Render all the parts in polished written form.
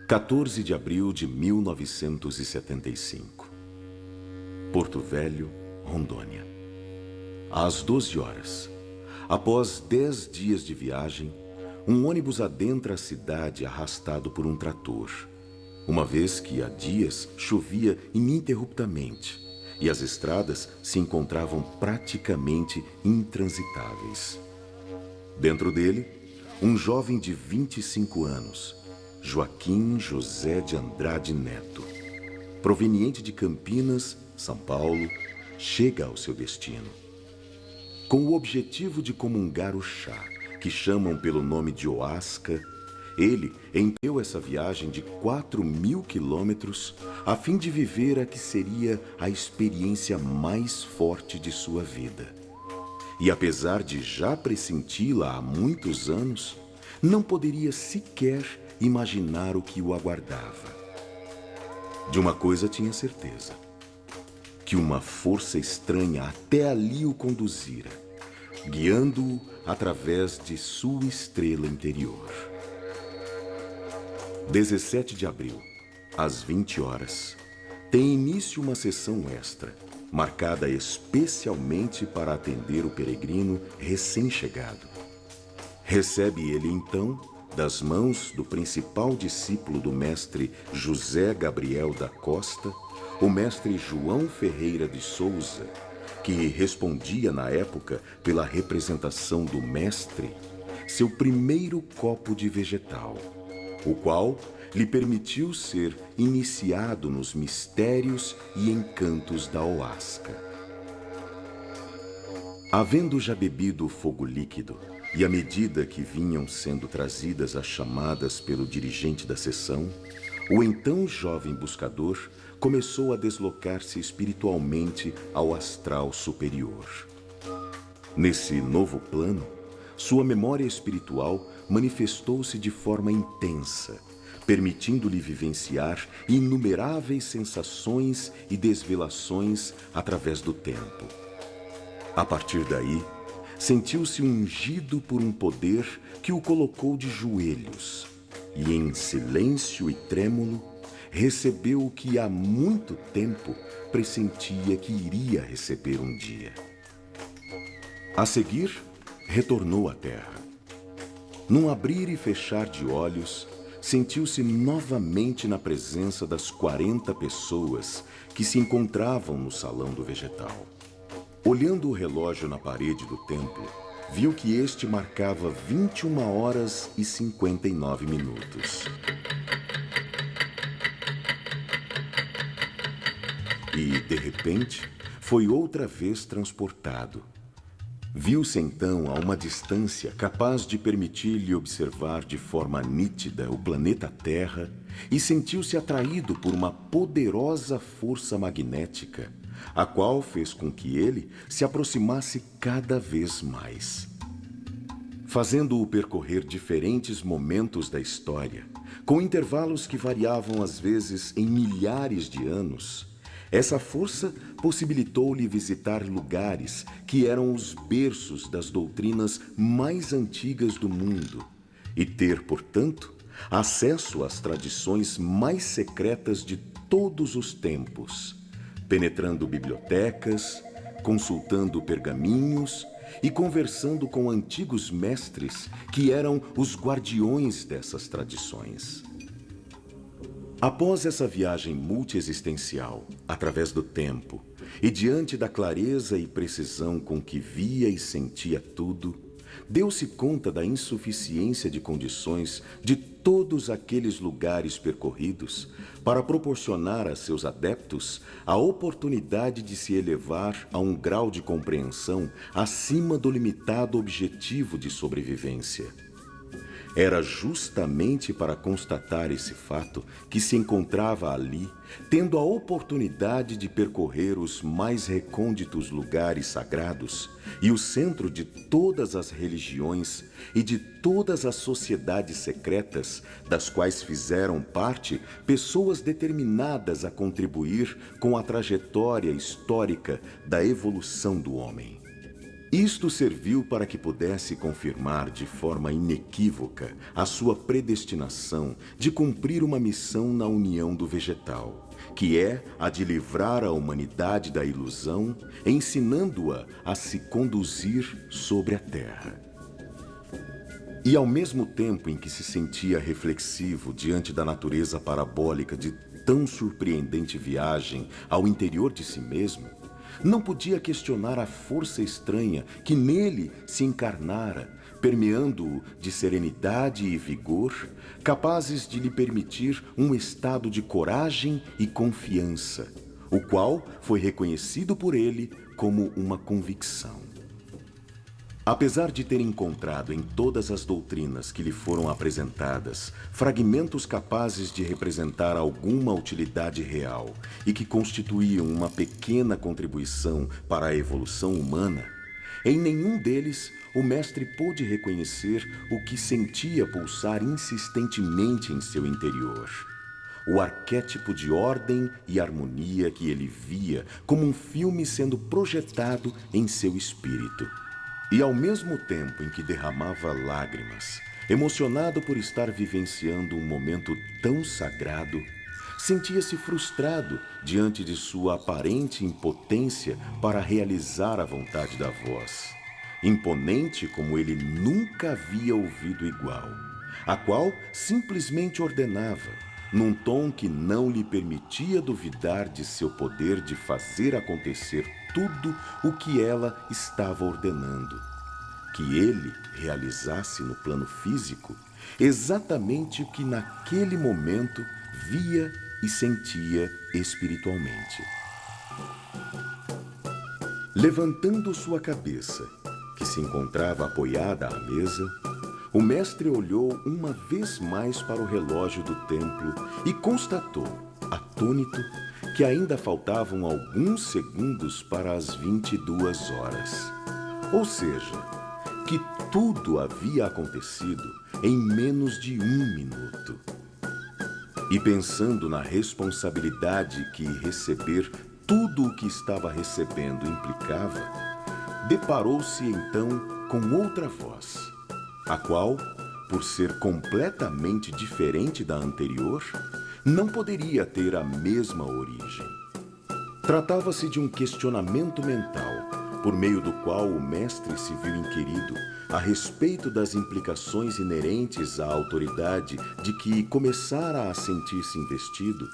(14 de abril de 1975). Porto Velho, Rondônia. Às 12 horas, após 10 dias de viagem, um ônibus adentra a cidade arrastado por um trator, uma vez que há dias chovia ininterruptamente e as estradas se encontravam praticamente intransitáveis. Dentro dele, um jovem de 25 anos, Joaquim José de Andrade Neto, proveniente de Campinas, São Paulo, chega ao seu destino. Com o objetivo de comungar o chá, que chamam pelo nome de Oasca, ele empreendeu essa viagem de 4.000 quilômetros a fim de viver a que seria a experiência mais forte de sua vida. E apesar de já pressenti-la há muitos anos, não poderia sequer imaginar o que o aguardava. De uma coisa tinha certeza: que uma força estranha até ali o conduzira, guiando-o através de sua estrela interior. 17 de abril, às 20 horas, tem início uma sessão extra, marcada especialmente para atender o peregrino recém-chegado. Recebe ele, então, das mãos do principal discípulo do mestre José Gabriel da Costa, o mestre João Ferreira de Souza, que respondia na época pela representação do mestre, seu primeiro copo de vegetal, o qual lhe permitiu ser iniciado nos mistérios e encantos da Oasca. Havendo já bebido o fogo líquido, e à medida que vinham sendo trazidas as chamadas pelo dirigente da sessão, o então jovem buscador começou a deslocar-se espiritualmente ao astral superior. Nesse novo plano, sua memória espiritual manifestou-se de forma intensa, permitindo-lhe vivenciar inumeráveis sensações e desvelações através do tempo. A partir daí, sentiu-se ungido por um poder que o colocou de joelhos e, em silêncio e trêmulo, recebeu o que há muito tempo pressentia que iria receber um dia. A seguir, retornou à terra. Num abrir e fechar de olhos, sentiu-se novamente na presença das 40 pessoas que se encontravam no salão do vegetal. Olhando o relógio na parede do templo, viu que este marcava 21 horas e 59 minutos. E, de repente, foi outra vez transportado. Viu-se então a uma distância capaz de permitir-lhe observar de forma nítida o planeta Terra e sentiu-se atraído por uma poderosa força magnética, a qual fez com que ele se aproximasse cada vez mais. Fazendo-o percorrer diferentes momentos da história, com intervalos que variavam às vezes em milhares de anos, essa força possibilitou-lhe visitar lugares que eram os berços das doutrinas mais antigas do mundo e ter, portanto, acesso às tradições mais secretas de todos os tempos, penetrando bibliotecas, consultando pergaminhos e conversando com antigos mestres que eram os guardiões dessas tradições. Após essa viagem multiexistencial, através do tempo, e diante da clareza e precisão com que via e sentia tudo, deu-se conta da insuficiência de condições de todos aqueles lugares percorridos para proporcionar a seus adeptos a oportunidade de se elevar a um grau de compreensão acima do limitado objetivo de sobrevivência. Era justamente para constatar esse fato que se encontrava ali, tendo a oportunidade de percorrer os mais recônditos lugares sagrados e o centro de todas as religiões e de todas as sociedades secretas, das quais fizeram parte pessoas determinadas a contribuir com a trajetória histórica da evolução do homem. Isto serviu para que pudesse confirmar de forma inequívoca a sua predestinação de cumprir uma missão na união do vegetal, que é a de livrar a humanidade da ilusão, ensinando-a a se conduzir sobre a terra. E ao mesmo tempo em que se sentia reflexivo diante da natureza parabólica de tão surpreendente viagem ao interior de si mesmo, não podia questionar a força estranha que nele se encarnara, permeando-o de serenidade e vigor, capazes de lhe permitir um estado de coragem e confiança, o qual foi reconhecido por ele como uma convicção. Apesar de ter encontrado em todas as doutrinas que lhe foram apresentadas fragmentos capazes de representar alguma utilidade real e que constituíam uma pequena contribuição para a evolução humana, em nenhum deles o mestre pôde reconhecer o que sentia pulsar insistentemente em seu interior. O arquétipo de ordem e harmonia que ele via como um filme sendo projetado em seu espírito. E ao mesmo tempo em que derramava lágrimas, emocionado por estar vivenciando um momento tão sagrado, sentia-se frustrado diante de sua aparente impotência para realizar a vontade da voz, imponente como ele nunca havia ouvido igual, a qual simplesmente ordenava, num tom que não lhe permitia duvidar de seu poder de fazer acontecer tudo o que ela estava ordenando, que ele realizasse no plano físico exatamente o que naquele momento via e sentia espiritualmente. Levantando sua cabeça, que se encontrava apoiada à mesa, o mestre olhou uma vez mais para o relógio do templo e constatou, atônito, que ainda faltavam alguns segundos para as 22 horas. Ou seja, que tudo havia acontecido em menos de 1 minuto. E pensando na responsabilidade que receber tudo o que estava recebendo implicava, deparou-se então com outra voz, a qual, por ser completamente diferente da anterior, não poderia ter a mesma origem. Tratava-se de um questionamento mental, por meio do qual o mestre se viu inquirido a respeito das implicações inerentes à autoridade de que começara a sentir-se investido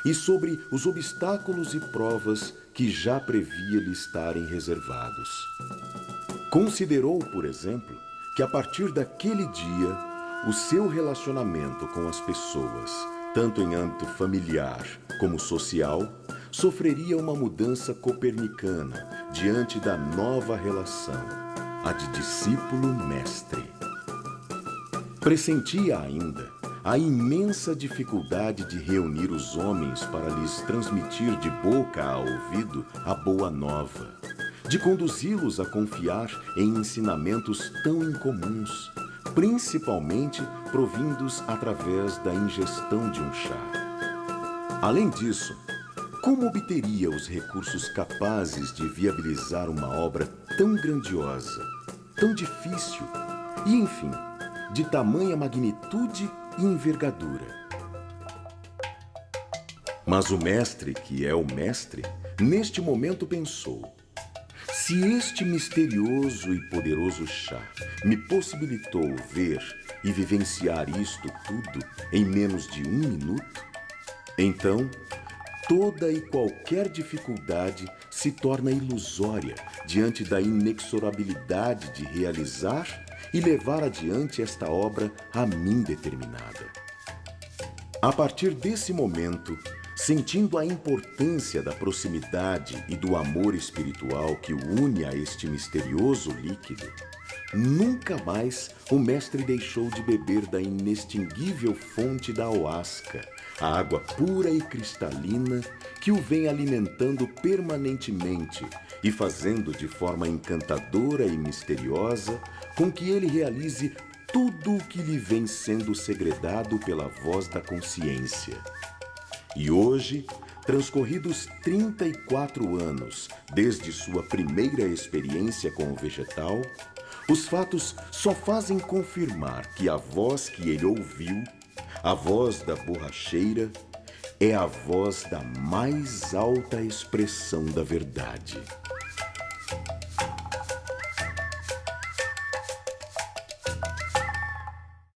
e sobre os obstáculos e provas que já previa lhe estarem reservados. Considerou, por exemplo, que a partir daquele dia, o seu relacionamento com as pessoas, tanto em âmbito familiar como social, sofreria uma mudança copernicana diante da nova relação, a de discípulo-mestre. Pressentia ainda a imensa dificuldade de reunir os homens para lhes transmitir de boca a ouvido a boa nova, de conduzi-los a confiar em ensinamentos tão incomuns, principalmente provindos através da ingestão de um chá. Além disso, como obteria os recursos capazes de viabilizar uma obra tão grandiosa, tão difícil e, enfim, de tamanha magnitude e envergadura? Mas o mestre, que é o mestre, neste momento pensou: se este misterioso e poderoso chá me possibilitou ver e vivenciar isto tudo em menos de 1 minuto, então toda e qualquer dificuldade se torna ilusória diante da inexorabilidade de realizar e levar adiante esta obra a mim determinada. A partir desse momento, sentindo a importância da proximidade e do amor espiritual que o une a este misterioso líquido, nunca mais o mestre deixou de beber da inextinguível fonte da ayahuasca, a água pura e cristalina que o vem alimentando permanentemente e fazendo de forma encantadora e misteriosa com que ele realize tudo o que lhe vem sendo segredado pela voz da consciência. E hoje, transcorridos 34 anos desde sua primeira experiência com o vegetal, os fatos só fazem confirmar que a voz que ele ouviu, a voz da borracheira, é a voz da mais alta expressão da verdade.